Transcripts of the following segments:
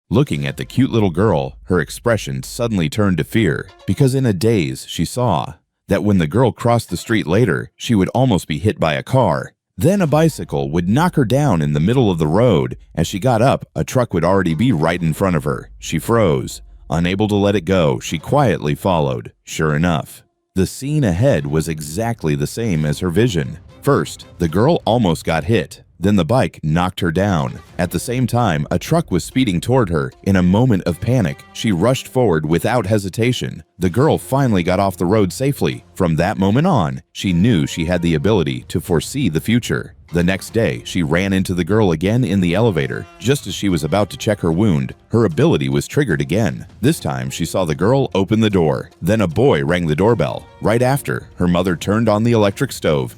Looking at the cute little girl, her expression suddenly turned to fear, because in a daze she saw that when the girl crossed the street later, she would almost be hit by a car. Then a bicycle would knock her down in the middle of the road. As she got up, a truck would already be right in front of her. She froze. Unable to let it go, she quietly followed. Sure enough, the scene ahead was exactly the same as her vision. First, the girl almost got hit. Then the bike knocked her down. At the same time, a truck was speeding toward her. In a moment of panic, she rushed forward without hesitation. The girl finally got off the road safely. From that moment on, she knew she had the ability to foresee the future. The next day, she ran into the girl again in the elevator. Just as she was about to check her wound, her ability was triggered again. This time, she saw the girl open the door. Then a boy rang the doorbell. Right after, her mother turned on the electric stove,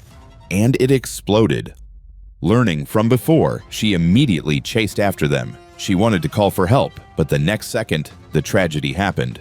and it exploded. Learning from before, she immediately chased after them. She wanted to call for help, but the next second, the tragedy happened.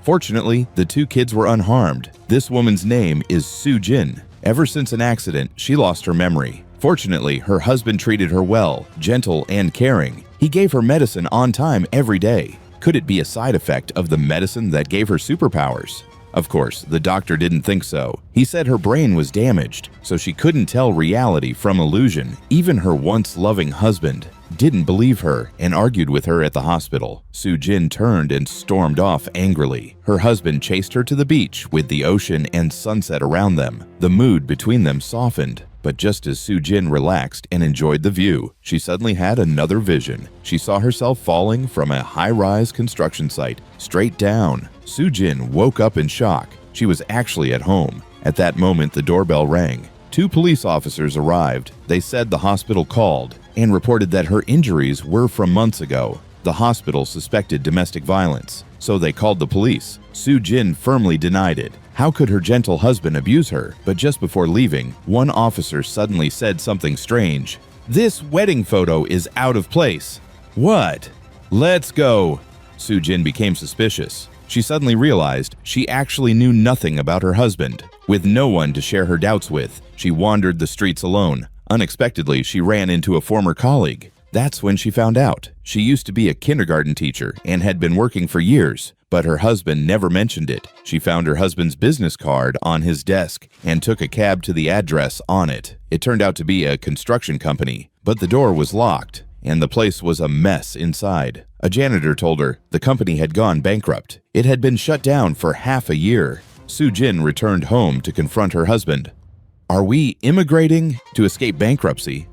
Fortunately, the two kids were unharmed. This woman's name is Soo Jin. Ever since an accident, she lost her memory. Fortunately, her husband treated her well, gentle and caring. He gave her medicine on time every day. Could it be a side effect of the medicine that gave her superpowers? Of course, the doctor didn't think so. He said her brain was damaged, so she couldn't tell reality from illusion. Even her once loving husband didn't believe her and argued with her at the hospital. Soo Jin turned and stormed off angrily. Her husband chased her to the beach with the ocean and sunset around them. The mood between them softened. But just as Soo Jin relaxed and enjoyed the view, she suddenly had another vision. She saw herself falling from a high-rise construction site straight down. Soo Jin woke up in shock. She was actually at home. At that moment, the doorbell rang. Two police officers arrived. They said the hospital called and reported that her injuries were from months ago. The hospital suspected domestic violence, so they called the police. Soo Jin firmly denied it. How could her gentle husband abuse her? But just before leaving, one officer suddenly said something strange. "This wedding photo is out of place." "What?" "Let's go." Soo Jin became suspicious. She suddenly realized she actually knew nothing about her husband. With no one to share her doubts with, she wandered the streets alone. Unexpectedly, she ran into a former colleague. That's when she found out. She used to be a kindergarten teacher and had been working for years, but her husband never mentioned it. She found her husband's business card on his desk and took a cab to the address on it. It turned out to be a construction company, but the door was locked and the place was a mess inside. A janitor told her the company had gone bankrupt. It had been shut down for half a year. Soo Jin returned home to confront her husband. "Are we immigrating to escape bankruptcy?"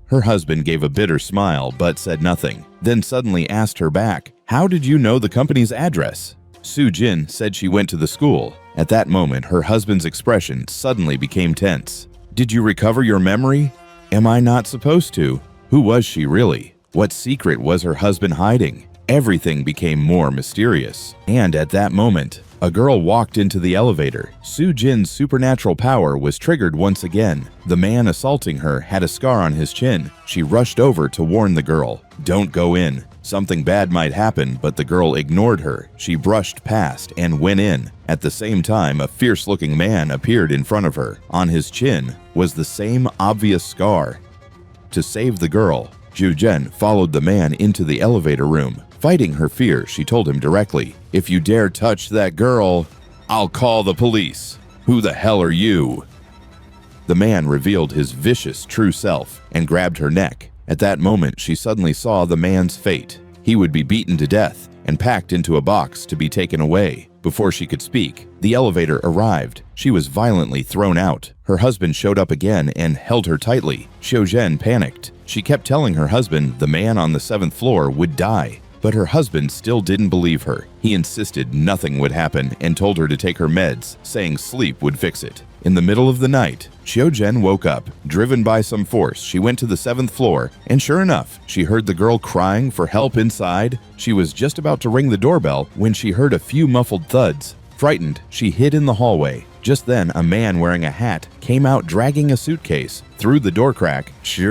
Her husband gave a bitter smile but said nothing, then suddenly asked her back, "How did you know the company's address?" Soo Jin said she went to the school. At that moment, her husband's expression suddenly became tense. "Did you recover your memory?" "Am I not supposed to?" Who was she really? What secret was her husband hiding? Everything became more mysterious. And at that moment, a girl walked into the elevator. Soo Jin's supernatural power was triggered once again. The man assaulting her had a scar on his chin. She rushed over to warn the girl. "Don't go in. Something bad might happen," but the girl ignored her. She brushed past and went in. At the same time, a fierce-looking man appeared in front of her. On his chin was the same obvious scar. To save the girl, Soo Jin followed the man into the elevator room. Fighting her fear, she told him directly, "If you dare touch that girl, I'll call the police. Who the hell are you?" The man revealed his vicious true self and grabbed her neck. At that moment, she suddenly saw the man's fate. He would be beaten to death and packed into a box to be taken away. Before she could speak, the elevator arrived. She was violently thrown out. Her husband showed up again and held her tightly. Soo Jin panicked. She kept telling her husband the man on the 7th floor would die. But her husband still didn't believe her. He insisted nothing would happen and told her to take her meds, saying sleep would fix it. In the middle of the night, Soo Jin woke up. Driven by some force, she went to the 7th floor, and sure enough, she heard the girl crying for help inside. She was just about to ring the doorbell when she heard a few muffled thuds. Frightened, she hid in the hallway. Just then, a man wearing a hat came out dragging a suitcase. Through the door crack, she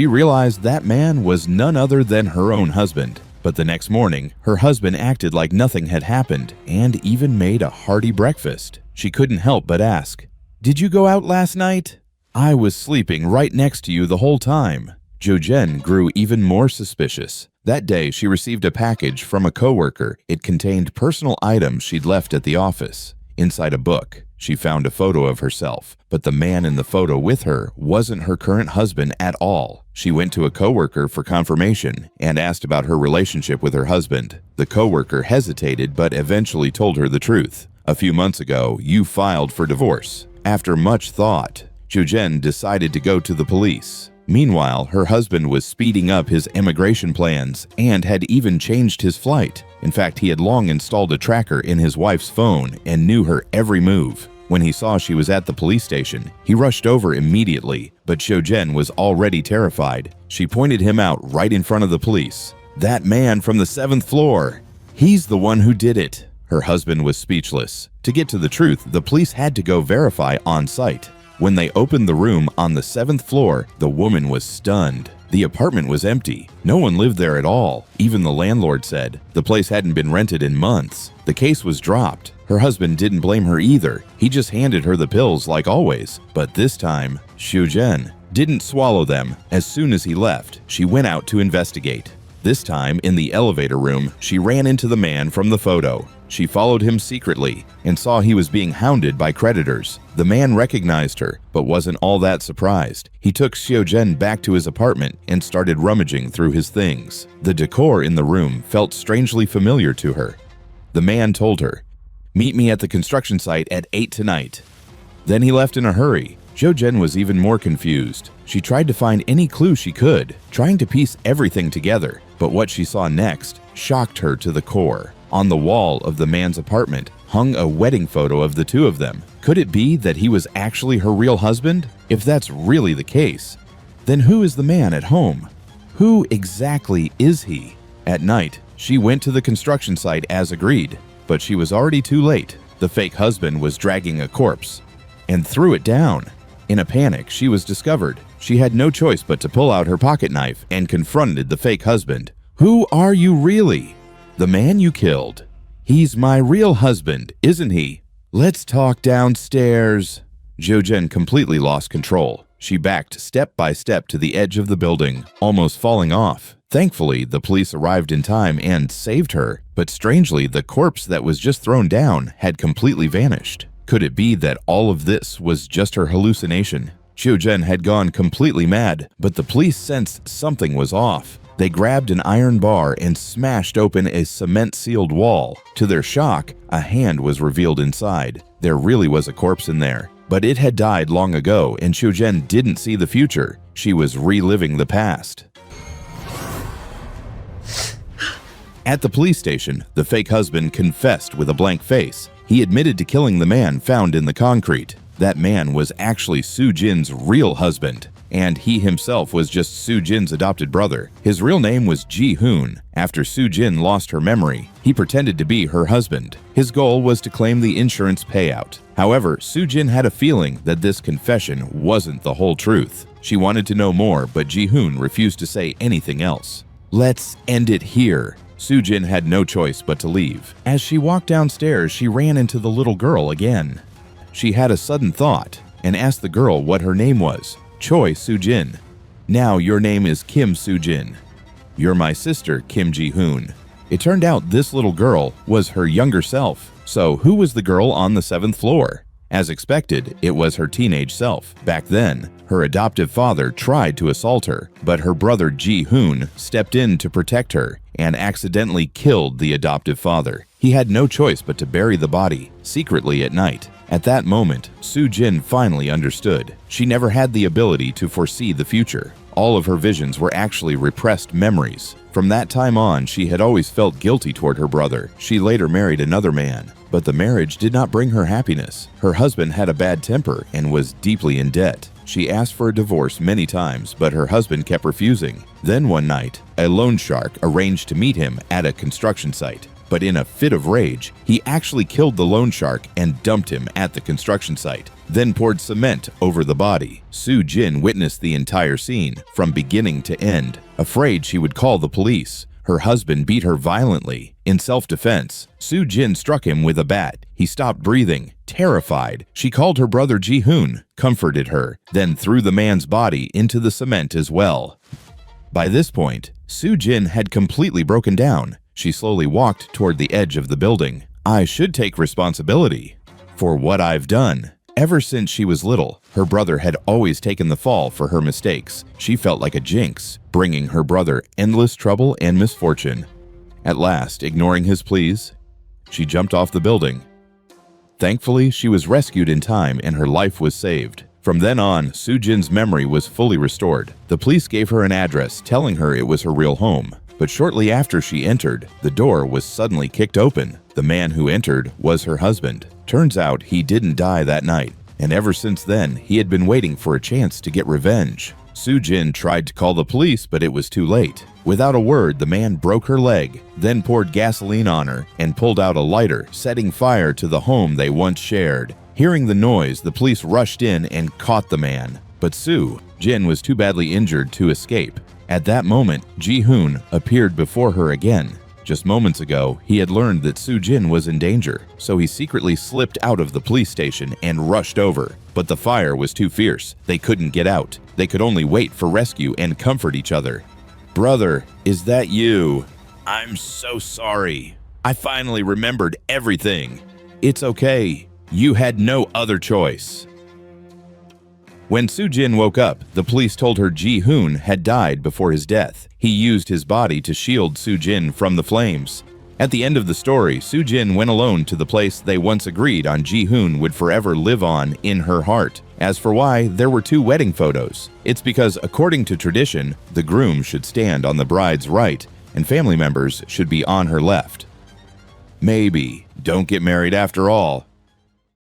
realized that man was none other than her own husband. But the next morning, her husband acted like nothing had happened and even made a hearty breakfast. She couldn't help but ask, "Did you go out last night?" "I was sleeping right next to you the whole time." Soo Jin grew even more suspicious. That day, she received a package from a coworker. It contained personal items she'd left at the office. Inside a book, she found a photo of herself, but the man in the photo with her wasn't her current husband at all. She went to a coworker for confirmation and asked about her relationship with her husband. The coworker hesitated but eventually told her the truth. A few months ago, you filed for divorce. After much thought, Jojin decided to go to the police. Meanwhile, her husband was speeding up his immigration plans and had even changed his flight. In fact, he had long installed a tracker in his wife's phone and knew her every move. When he saw she was at the police station, he rushed over immediately, but Jojin was already terrified. She pointed him out right in front of the police. "That man from the 7th floor. He's the one who did it." Her husband was speechless. To get to the truth, the police had to go verify on site. When they opened the room on the 7th floor, the woman was stunned. The apartment was empty. No one lived there at all. Even the landlord said the place hadn't been rented in months. The case was dropped. Her husband didn't blame her either. He just handed her the pills like always. But this time, Jojin didn't swallow them. As soon as he left, she went out to investigate. This time, in the elevator room, she ran into the man from the photo. She followed him secretly and saw he was being hounded by creditors. The man recognized her, but wasn't all that surprised. He took Jojin back to his apartment and started rummaging through his things. The decor in the room felt strangely familiar to her. The man told her, "Meet me at the construction site at 8 tonight." Then he left in a hurry. Jojin was even more confused. She tried to find any clue she could, trying to piece everything together. But what she saw next shocked her to the core. On the wall of the man's apartment hung a wedding photo of the two of them. Could it be that he was actually her real husband? If that's really the case, then who is the man at home? Who exactly is he? At night, she went to the construction site as agreed, but she was already too late. The fake husband was dragging a corpse and threw it down. In a panic, she was discovered. She had no choice but to pull out her pocket knife and confronted the fake husband. "Who are you really?" "The man you killed. He's my real husband, isn't he? Let's talk downstairs." Jojin completely lost control. She backed step by step to the edge of the building, almost falling off. Thankfully, the police arrived in time and saved her, but strangely, the corpse that was just thrown down had completely vanished. Could it be that all of this was just her hallucination? Jojin had gone completely mad, but the police sensed something was off. They grabbed an iron bar and smashed open a cement-sealed wall. To their shock, a hand was revealed inside. There really was a corpse in there, but it had died long ago, and Jojin didn't see the future. She was reliving the past. At the police station, the fake husband confessed with a blank face. He admitted to killing the man found in the concrete. That man was actually Soo-jin's real husband, and he himself was just Soo-jin's adopted brother. His real name was Ji-hoon. After Soo-jin lost her memory, he pretended to be her husband. His goal was to claim the insurance payout. However, Soo-jin had a feeling that this confession wasn't the whole truth. She wanted to know more, but Ji-hoon refused to say anything else. "Let's end it here." Soo-jin had no choice but to leave. As she walked downstairs, she ran into the little girl again. She had a sudden thought and asked the girl what her name was. "Choi Soo-jin. Now your name is Kim Soo-jin. You're my sister, Kim Ji-hoon." It turned out this little girl was her younger self. So who was the girl on the 7th floor? As expected, it was her teenage self. Back then, her adoptive father tried to assault her, but her brother Ji-hoon stepped in to protect her and accidentally killed the adoptive father. He had no choice but to bury the body secretly at night. At that moment, Soo-jin finally understood. She never had the ability to foresee the future. All of her visions were actually repressed memories. From that time on, she had always felt guilty toward her brother. She later married another man, but the marriage did not bring her happiness. Her husband had a bad temper and was deeply in debt. She asked for a divorce many times, but her husband kept refusing. Then one night, a loan shark arranged to meet him at a construction site. But in a fit of rage, he actually killed the loan shark and dumped him at the construction site, then poured cement over the body. Soo-jin witnessed the entire scene, from beginning to end. Afraid she would call the police, her husband beat her violently. In self-defense, Soo-jin struck him with a bat. He stopped breathing. Terrified, she called her brother Ji-hoon, comforted her, then threw the man's body into the cement as well. By this point, Soo-jin had completely broken down. She slowly walked toward the edge of the building. I should take responsibility for what I've done. Ever since she was little, her brother had always taken the fall for her mistakes. She felt like a jinx, bringing her brother endless trouble and misfortune. At last, ignoring his pleas, she jumped off the building. Thankfully, she was rescued in time and her life was saved. From then on, Soo-jin's memory was fully restored. The police gave her an address, telling her it was her real home. But shortly after she entered, the door was suddenly kicked open. The man who entered was her husband. Turns out he didn't die that night, and ever since then, he had been waiting for a chance to get revenge. Soo-jin tried to call the police, but it was too late. Without a word, the man broke her leg, then poured gasoline on her and pulled out a lighter, setting fire to the home they once shared. Hearing the noise, the police rushed in and caught the man. But Soo-jin was too badly injured to escape. At that moment, Ji-hoon appeared before her again. Just moments ago, he had learned that Soo-jin was in danger, so he secretly slipped out of the police station and rushed over. But the fire was too fierce. They couldn't get out. They could only wait for rescue and comfort each other. "Brother, is that you? I'm so sorry. I finally remembered everything. It's okay. You had no other choice." When Soo-jin woke up, the police told her Ji-hoon had died before his death. He used his body to shield Soo-jin from the flames. At the end of the story, Soo-jin went alone to the place they once agreed on Ji-hoon would forever live on in her heart. As for why there were two wedding photos, it's because according to tradition, the groom should stand on the bride's right and family members should be on her left. Maybe don't get married after all.